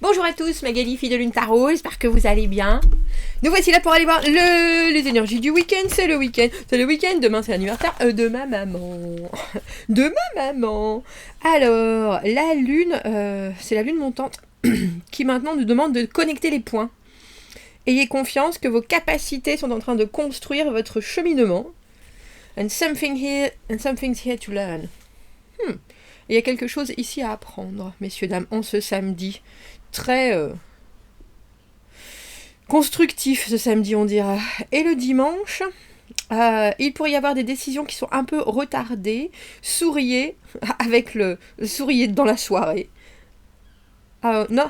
Bonjour à tous, Magali, fille de Lune Tarot, j'espère que vous allez bien. Nous voici là pour aller voir les énergies du week-end, c'est le week-end, demain c'est l'anniversaire de ma maman. Alors, la lune, c'est la lune montante qui maintenant nous demande de connecter les points. Ayez confiance que vos capacités sont en train de construire votre cheminement. And something's here to learn. Il y a quelque chose ici à apprendre, messieurs, dames, en ce samedi. Très constructif, ce samedi, on dira. Et le dimanche, il pourrait y avoir des décisions qui sont un peu retardées. Souriez, avec souriez dans la soirée. Not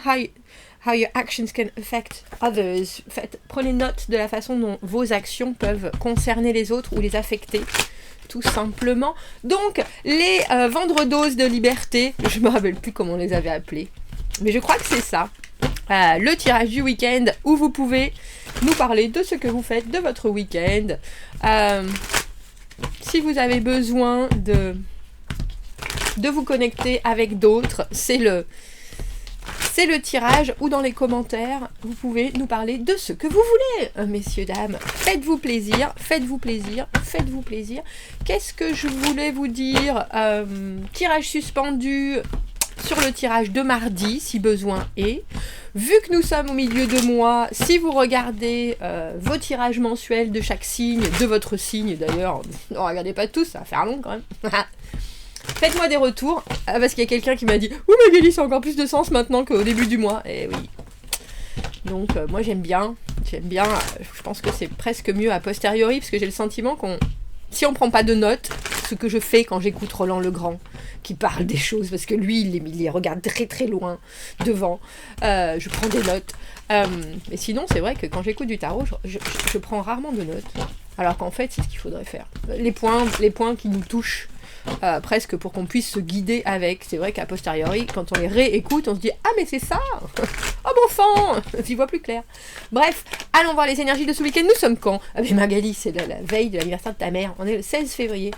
how your actions can affect others. Prenez note de la façon dont vos actions peuvent concerner les autres ou les affecter. Tout simplement. Donc, les vendredoses de liberté, je me rappelle plus comment on les avait appelés, mais je crois que c'est ça. Le tirage du week-end où vous pouvez nous parler de ce que vous faites de votre week-end. Si vous avez besoin de vous connecter avec d'autres, c'est le tirage, ou dans les commentaires, vous pouvez nous parler de ce que vous voulez, messieurs, dames. Faites-vous plaisir. Qu'est-ce que je voulais vous dire? Tirage suspendu sur le tirage de mardi, si besoin est. Vu que nous sommes au milieu de mois, si vous regardez vos tirages mensuels de chaque signe, de votre signe d'ailleurs, ne regardez pas tous, ça va faire long quand même. Faites-moi des retours, parce qu'il y a quelqu'un qui m'a dit « Oui Magali, c'est encore plus de sens maintenant qu'au début du mois. » Et oui. Donc moi j'aime bien, je pense que c'est presque mieux a posteriori, parce que j'ai le sentiment si on prend pas de notes, ce que je fais quand j'écoute Roland Legrand, qui parle des choses, parce que lui, il les regarde très très loin, devant, je prends des notes. Mais sinon, c'est vrai que quand j'écoute du tarot, je prends rarement de notes, alors qu'en fait, c'est ce qu'il faudrait faire. Les points qui nous touchent, presque pour qu'on puisse se guider avec. C'est vrai qu'à posteriori, quand on les réécoute, on se dit « Ah mais c'est ça ! Oh bon sang !» J'y vois plus clair. Bref, allons voir les énergies de ce week-end. Nous sommes quand? Ah mais Magali, c'est la veille de l'anniversaire de ta mère. On est le 16 février.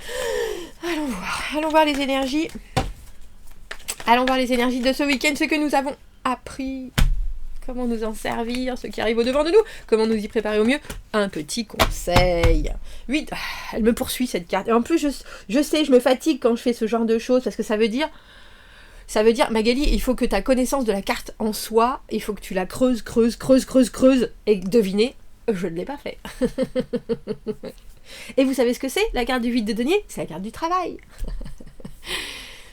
Allons voir les énergies. Allons voir les énergies de ce week-end, ce que nous avons appris. Comment nous en servir, ce qui arrive au-devant de nous, comment nous y préparer au mieux. Un petit conseil. 8, elle me poursuit cette carte. Et en plus, je sais, je me fatigue quand je fais ce genre de choses, parce que ça veut dire, Magali, il faut que ta connaissance de la carte en soi, il faut que tu la creuses, et devinez, je ne l'ai pas fait. Et vous savez ce que c'est, la carte du 8 de denier? C'est la carte du travail.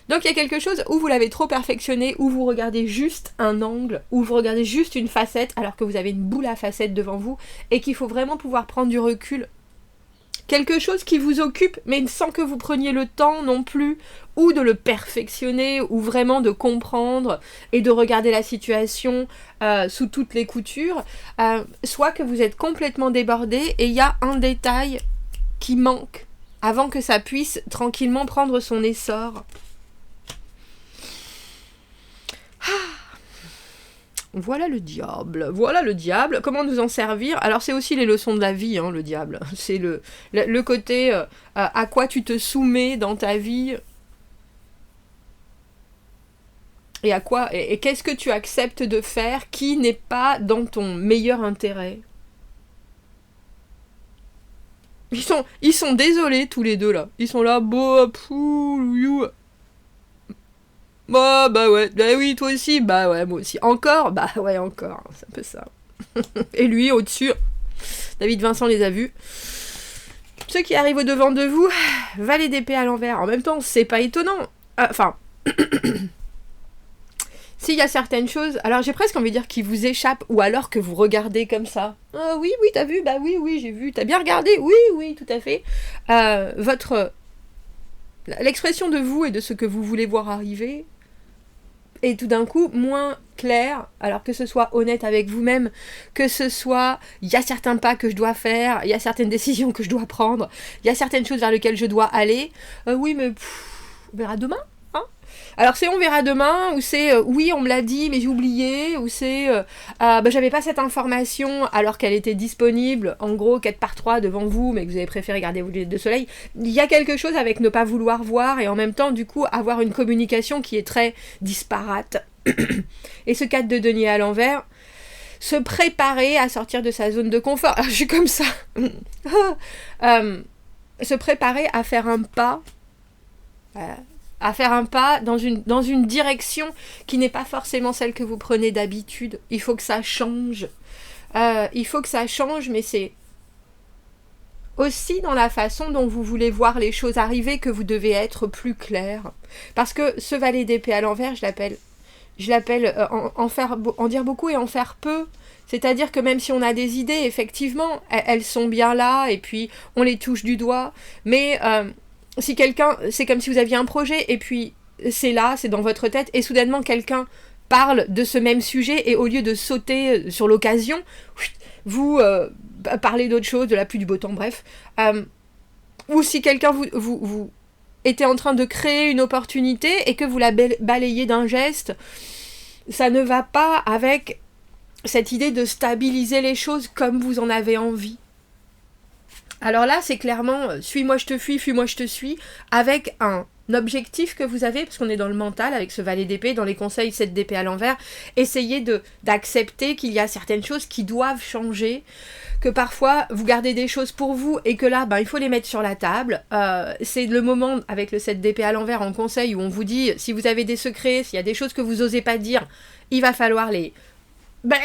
Donc il y a quelque chose où vous l'avez trop perfectionné, où vous regardez juste un angle, où vous regardez juste une facette, alors que vous avez une boule à facettes devant vous, et qu'il faut vraiment pouvoir prendre du recul. Quelque chose qui vous occupe, mais sans que vous preniez le temps non plus, ou de le perfectionner, ou vraiment de comprendre, et de regarder la situation sous toutes les coutures, soit que vous êtes complètement débordé, et il y a un détail qui manque, avant que ça puisse tranquillement prendre son essor. Voilà le diable, comment nous en servir? Alors c'est aussi les leçons de la vie, hein, le diable, c'est le côté à quoi tu te soumets dans ta vie, et à quoi, et qu'est-ce que tu acceptes de faire qui n'est pas dans ton meilleur intérêt. Ils sont désolés tous les deux là, ils sont là, bah ouais, bah oui, toi aussi, bah ouais, moi aussi. Encore, bah ouais, encore, c'est un peu ça. Et lui, au-dessus, David Vincent les a vus. Ceux qui arrivent au-devant de vous, valet d'épée à l'envers. En même temps, c'est pas étonnant. Enfin, s'il y a certaines choses, alors j'ai presque envie de dire qui vous échappent, ou alors que vous regardez comme ça. Ah oui, t'as vu, bah oui, j'ai vu, t'as bien regardé, oui, tout à fait. L'expression de vous et de ce que vous voulez voir arriver, et tout d'un coup moins clair, alors que ce soit honnête avec vous-même, que ce soit il y a certains pas que je dois faire, il y a certaines décisions que je dois prendre, il y a certaines choses vers lesquelles je dois aller, oui mais on verra demain, hein. Alors c'est on verra demain, ou c'est oui on me l'a dit mais j'ai oublié, ou c'est j'avais pas cette information alors qu'elle était disponible, en gros 4x3 devant vous, mais que vous avez préféré garder vos lunettes de soleil. Il y a quelque chose avec ne pas vouloir voir, et en même temps du coup avoir une communication qui est très disparate. Et ce 4 de denier à l'envers, se préparer à sortir de sa zone de confort. Alors, je suis comme ça. Se préparer à faire un pas, dans une direction qui n'est pas forcément celle que vous prenez d'habitude. Il faut que ça change. Mais c'est aussi dans la façon dont vous voulez voir les choses arriver que vous devez être plus clair. Parce que ce valet d'épée à l'envers, je l'appelle en dire beaucoup et en faire peu. C'est-à-dire que même si on a des idées, effectivement, elles sont bien là, et puis on les touche du doigt. Mais si quelqu'un, c'est comme si vous aviez un projet, et puis c'est là, c'est dans votre tête, et soudainement quelqu'un parle de ce même sujet, et au lieu de sauter sur l'occasion, vous parlez d'autre chose, de la pluie, du beau temps, bref. Ou si quelqu'un vous était en train de créer une opportunité, et que vous la balayez d'un geste, ça ne va pas avec cette idée de stabiliser les choses comme vous en avez envie. Alors là, c'est clairement suis-moi je te fuis-moi je te suis, avec un objectif que vous avez, parce qu'on est dans le mental avec ce valet d'épée, dans les conseils 7 d'épée à l'envers, essayez d'accepter qu'il y a certaines choses qui doivent changer, que parfois vous gardez des choses pour vous et que là, il faut les mettre sur la table. C'est le moment avec le 7 d'épée à l'envers en conseil où on vous dit, si vous avez des secrets, s'il y a des choses que vous n'osez pas dire, il va falloir les... mais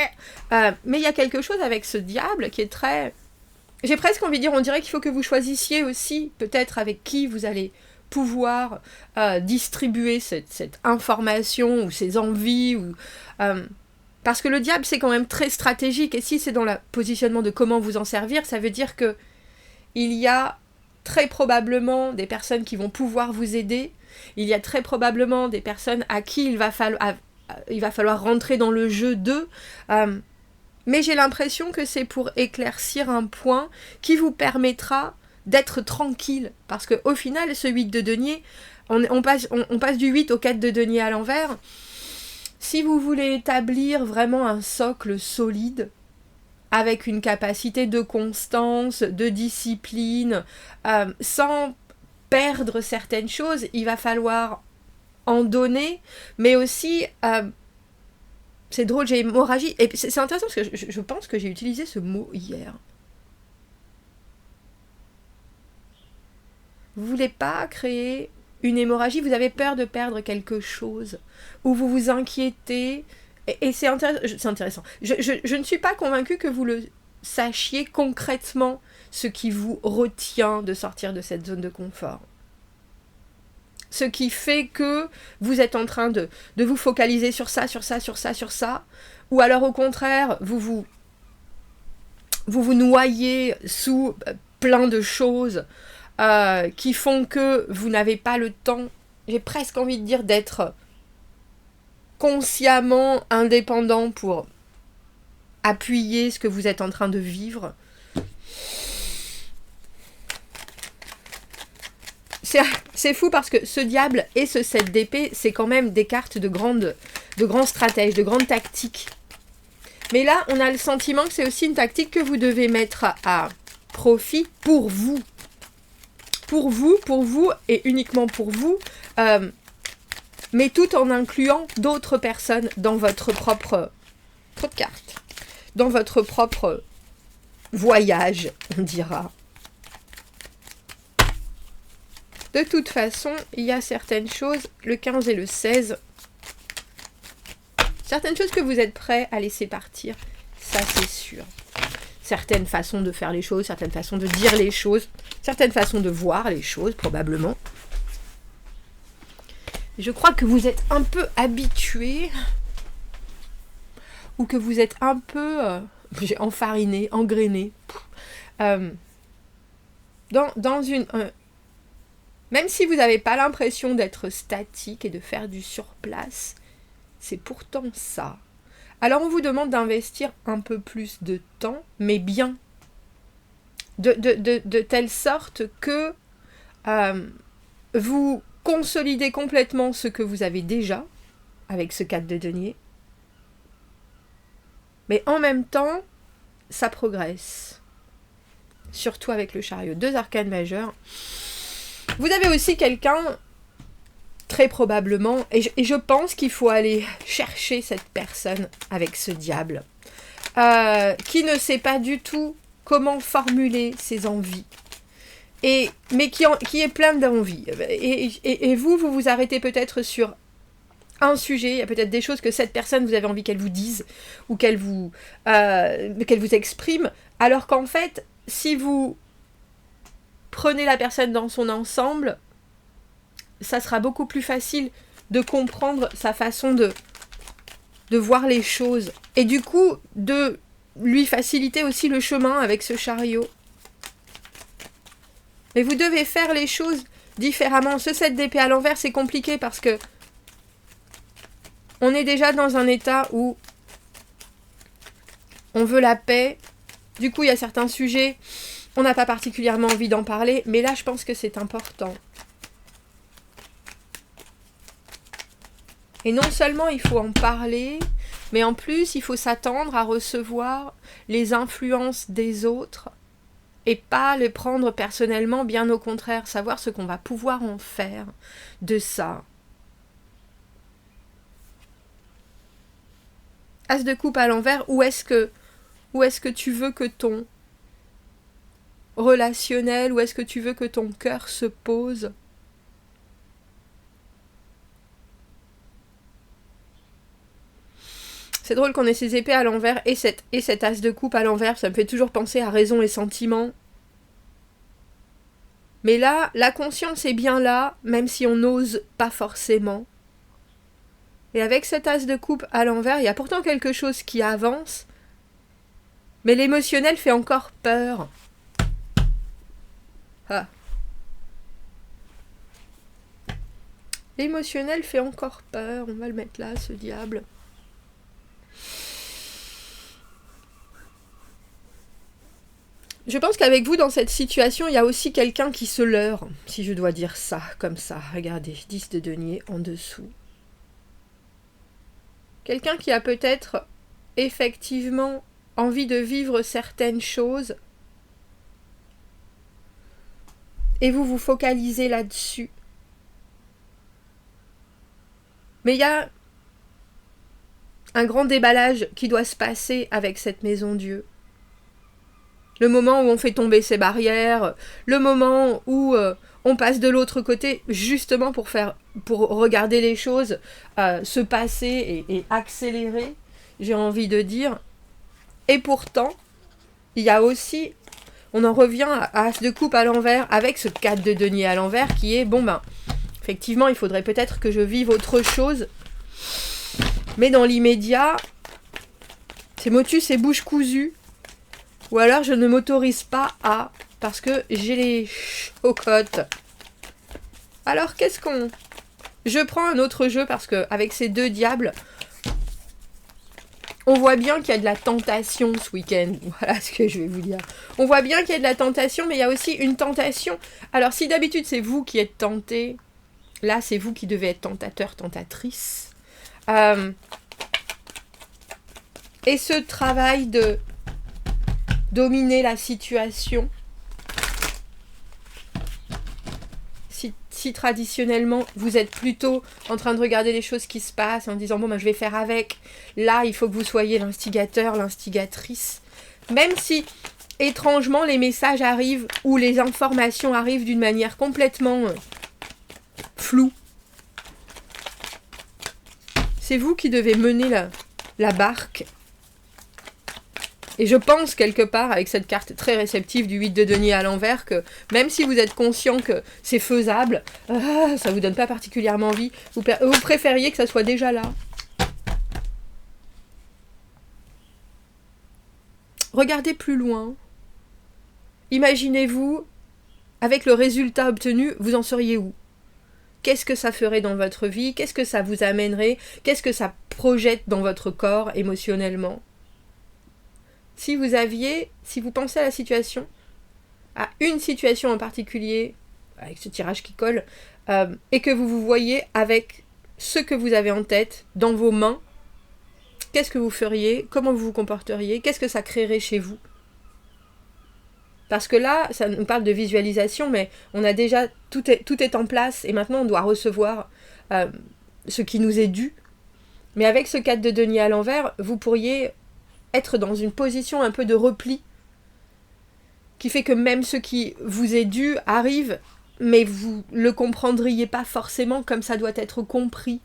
il y a quelque chose avec ce diable qui est très... J'ai presque envie de dire, on dirait qu'il faut que vous choisissiez aussi peut-être avec qui vous allez pouvoir distribuer cette information ou ces envies. Parce que le diable, c'est quand même très stratégique. Et si c'est dans le positionnement de comment vous en servir, ça veut dire que il y a très probablement des personnes qui vont pouvoir vous aider. Il y a très probablement des personnes à qui il va falloir rentrer dans le jeu d'eux. Mais j'ai l'impression que c'est pour éclaircir un point qui vous permettra d'être tranquille. Parce qu'au final, ce 8 de denier, on passe du 8 au 4 de denier à l'envers. Si vous voulez établir vraiment un socle solide, avec une capacité de constance, de discipline, sans perdre certaines choses, il va falloir en donner, mais aussi... c'est drôle, j'ai hémorragie. Et c'est intéressant parce que je pense que j'ai utilisé ce mot hier. Vous voulez pas créer une hémorragie, vous avez peur de perdre quelque chose, ou vous vous inquiétez, et c'est intéressant. Je ne suis pas convaincue que vous le sachiez concrètement, ce qui vous retient de sortir de cette zone de confort. Ce qui fait que vous êtes en train de vous focaliser sur ça, ou alors au contraire, vous noyez sous plein de choses qui font que vous n'avez pas le temps, j'ai presque envie de dire, d'être consciemment indépendant pour appuyer ce que vous êtes en train de vivre. C'est fou parce que ce diable et ce 7 d'épée, c'est quand même des cartes de grands stratèges, de grandes tactiques. Mais là, on a le sentiment que c'est aussi une tactique que vous devez mettre à profit pour vous. Pour vous et uniquement pour vous, mais tout en incluant d'autres personnes dans votre propre carte, dans votre propre voyage, on dira. De toute façon, il y a certaines choses, le 15 et le 16, certaines choses que vous êtes prêts à laisser partir, ça c'est sûr. Certaines façons de faire les choses, certaines façons de dire les choses, certaines façons de voir les choses, probablement. Je crois que vous êtes un peu habitué, ou que vous êtes un peu enfariné, engrainé. Dans une... même si vous n'avez pas l'impression d'être statique et de faire du surplace, c'est pourtant ça. Alors on vous demande d'investir un peu plus de temps, mais bien. De telle sorte que vous consolidez complètement ce que vous avez déjà, avec ce 4 de denier. Mais en même temps, ça progresse. Surtout avec le chariot. 2 arcanes majeurs. Vous avez aussi quelqu'un très probablement, et je pense qu'il faut aller chercher cette personne avec ce diable, qui ne sait pas du tout comment formuler ses envies, mais qui est plein d'envies. Et vous arrêtez peut-être sur un sujet, il y a peut-être des choses que cette personne, vous avez envie qu'elle vous dise, ou qu'elle vous exprime, alors qu'en fait, si vous prenez la personne dans son ensemble, ça sera beaucoup plus facile de comprendre sa façon de voir les choses. Et du coup, de lui faciliter aussi le chemin avec ce chariot. Mais vous devez faire les choses différemment. Ce 7 d'épée à l'envers, c'est compliqué parce que on est déjà dans un état où on veut la paix. Du coup, il y a certains sujets, on n'a pas particulièrement envie d'en parler. Mais là, je pense que c'est important. Et non seulement il faut en parler, mais en plus, il faut s'attendre à recevoir les influences des autres et pas les prendre personnellement, bien au contraire, savoir ce qu'on va pouvoir en faire de ça. As de coupe à l'envers, où est-ce que tu veux que ton relationnel, où est-ce que tu veux que ton cœur se pose ? C'est drôle qu'on ait ces épées à l'envers et cet as de coupe à l'envers, ça me fait toujours penser à raison et sentiment. Mais là, la conscience est bien là, même si on n'ose pas forcément. Et avec cet as de coupe à l'envers, il y a pourtant quelque chose qui avance, mais l'émotionnel fait encore peur. Ah. L'émotionnel fait encore peur, on va le mettre là, ce diable. Je pense qu'avec vous, dans cette situation, il y a aussi quelqu'un qui se leurre, si je dois dire ça, comme ça. Regardez, 10 de denier en dessous. Quelqu'un qui a peut-être effectivement envie de vivre certaines choses et vous vous focalisez là-dessus. Mais il y a un grand déballage qui doit se passer avec cette maison Dieu. Le moment où on fait tomber ses barrières, le moment où on passe de l'autre côté, justement pour regarder les choses se passer et accélérer, j'ai envie de dire. Et pourtant, il y a aussi, on en revient à As de coupe à l'envers, avec ce 4 de denier à l'envers qui est, effectivement, il faudrait peut-être que je vive autre chose, mais dans l'immédiat, c'est motus et bouche cousue. Ou alors je ne m'autorise pas à, parce que j'ai les chocottes. Alors je prends un autre jeu parce que avec ces deux diables, on voit bien qu'il y a de la tentation ce week-end. Voilà ce que je vais vous dire. On voit bien qu'il y a de la tentation, mais il y a aussi une tentation. Alors si d'habitude c'est vous qui êtes tenté, là c'est vous qui devez être tentateur, tentatrice. Et ce travail de dominer la situation. Si traditionnellement vous êtes plutôt en train de regarder les choses qui se passent en disant je vais faire avec, là il faut que vous soyez l'instigateur, l'instigatrice. Même si étrangement les messages arrivent ou les informations arrivent d'une manière complètement floue. C'est vous qui devez mener la barque. Et je pense quelque part, avec cette carte très réceptive du 8 de denier à l'envers, que même si vous êtes conscient que c'est faisable, ça vous donne pas particulièrement envie, vous préfériez que ça soit déjà là. Regardez plus loin. Imaginez-vous, avec le résultat obtenu, vous en seriez où ? Qu'est-ce que ça ferait dans votre vie ? Qu'est-ce que ça vous amènerait ? Qu'est-ce que ça projette dans votre corps émotionnellement ? Si vous pensez à la situation, à une situation en particulier, avec ce tirage qui colle, et que vous vous voyez avec ce que vous avez en tête, dans vos mains, qu'est-ce que vous feriez ? Comment vous vous comporteriez ? Qu'est-ce que ça créerait chez vous ? Parce que là, ça nous parle de visualisation, mais on a déjà, tout est en place, et maintenant on doit recevoir ce qui nous est dû. Mais avec ce 4 de denier à l'envers, vous pourriez être dans une position un peu de repli, qui fait que même ce qui vous est dû arrive, mais vous le comprendriez pas forcément comme ça doit être compris.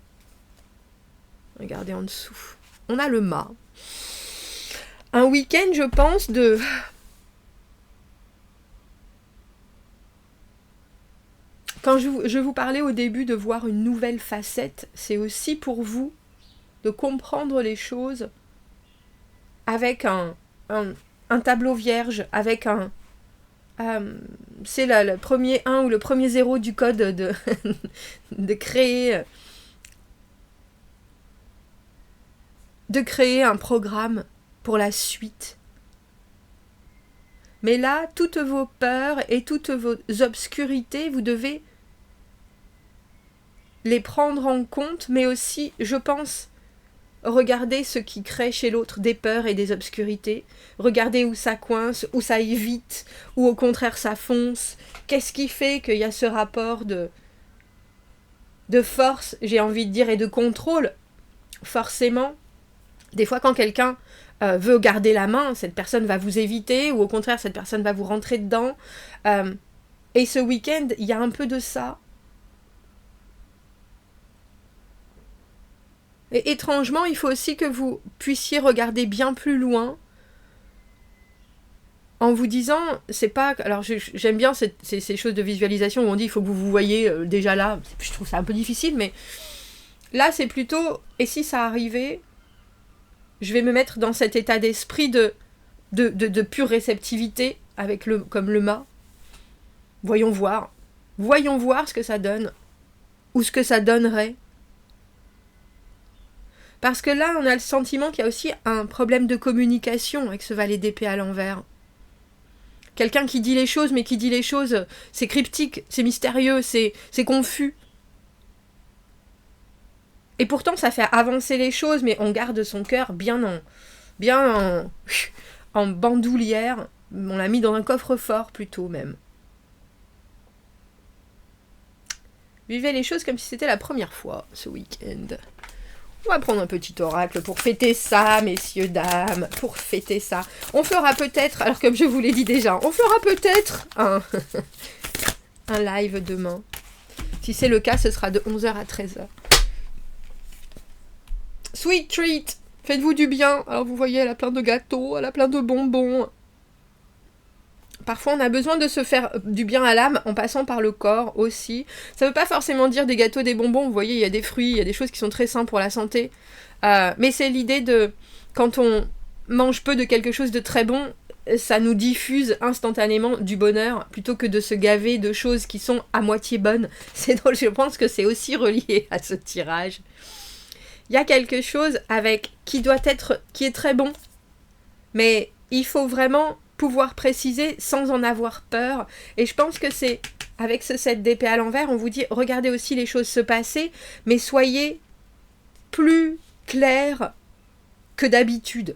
Regardez en dessous. On a le mât. Un week-end, je pense, de... Quand je vous parlais au début de voir une nouvelle facette, c'est aussi pour vous de comprendre les choses avec un tableau vierge, avec un... c'est le premier 1 ou le premier 0 du code de créer un programme pour la suite. Mais là, toutes vos peurs et toutes vos obscurités, vous devez les prendre en compte, mais aussi, je pense, regarder ce qui crée chez l'autre des peurs et des obscurités. Regardez où ça coince, où ça évite, où au contraire ça fonce. Qu'est-ce qui fait qu'il y a ce rapport de force, j'ai envie de dire, et de contrôle. Forcément, des fois quand quelqu'un veut garder la main, cette personne va vous éviter, ou au contraire cette personne va vous rentrer dedans. Et ce week-end, il y a un peu de ça. Et étrangement, il faut aussi que vous puissiez regarder bien plus loin en vous disant, c'est pas... Alors j'aime bien ces choses de visualisation où on dit il faut que vous vous voyez déjà là. Je trouve ça un peu difficile, mais là c'est plutôt, et si ça arrivait, je vais me mettre dans cet état d'esprit de pure réceptivité avec comme le mât. Voyons voir ce que ça donne, ou ce que ça donnerait. Parce que là, on a le sentiment qu'il y a aussi un problème de communication avec ce valet d'épée à l'envers. Quelqu'un qui dit les choses, mais qui dit les choses, c'est cryptique, c'est mystérieux, c'est confus. Et pourtant, ça fait avancer les choses, mais on garde son cœur bien en bandoulière. On l'a mis dans un coffre-fort plutôt même. Vivez les choses comme si c'était la première fois ce week-end. On va prendre un petit oracle pour fêter ça, messieurs, dames, pour fêter ça. On fera peut-être, alors comme je vous l'ai dit déjà, on fera peut-être un live demain. Si c'est le cas, ce sera de 11h à 13h. Sweet treat, faites-vous du bien. Alors vous voyez, elle a plein de gâteaux, elle a plein de bonbons. Parfois, on a besoin de se faire du bien à l'âme en passant par le corps aussi. Ça ne veut pas forcément dire des gâteaux, des bonbons. Vous voyez, il y a des fruits, il y a des choses qui sont très saines pour la santé. Mais c'est l'idée de, quand on mange peu de quelque chose de très bon, ça nous diffuse instantanément du bonheur plutôt que de se gaver de choses qui sont à moitié bonnes. C'est drôle, je pense que c'est aussi relié à ce tirage. Il y a quelque chose qui est très bon. Mais il faut vraiment pouvoir préciser sans en avoir peur. Et je pense que c'est, avec ce 7 d'épée à l'envers, on vous dit, regardez aussi les choses se passer, mais soyez plus clair que d'habitude.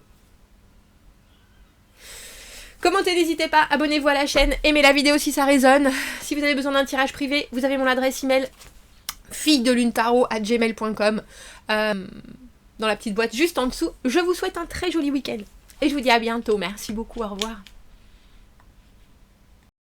Commentez, n'hésitez pas, abonnez-vous à la chaîne, aimez la vidéo si ça résonne. Si vous avez besoin d'un tirage privé, vous avez mon adresse email filledelunetarot@gmail.com dans la petite boîte juste en dessous. Je vous souhaite un très joli week-end et je vous dis à bientôt. Merci beaucoup, au revoir.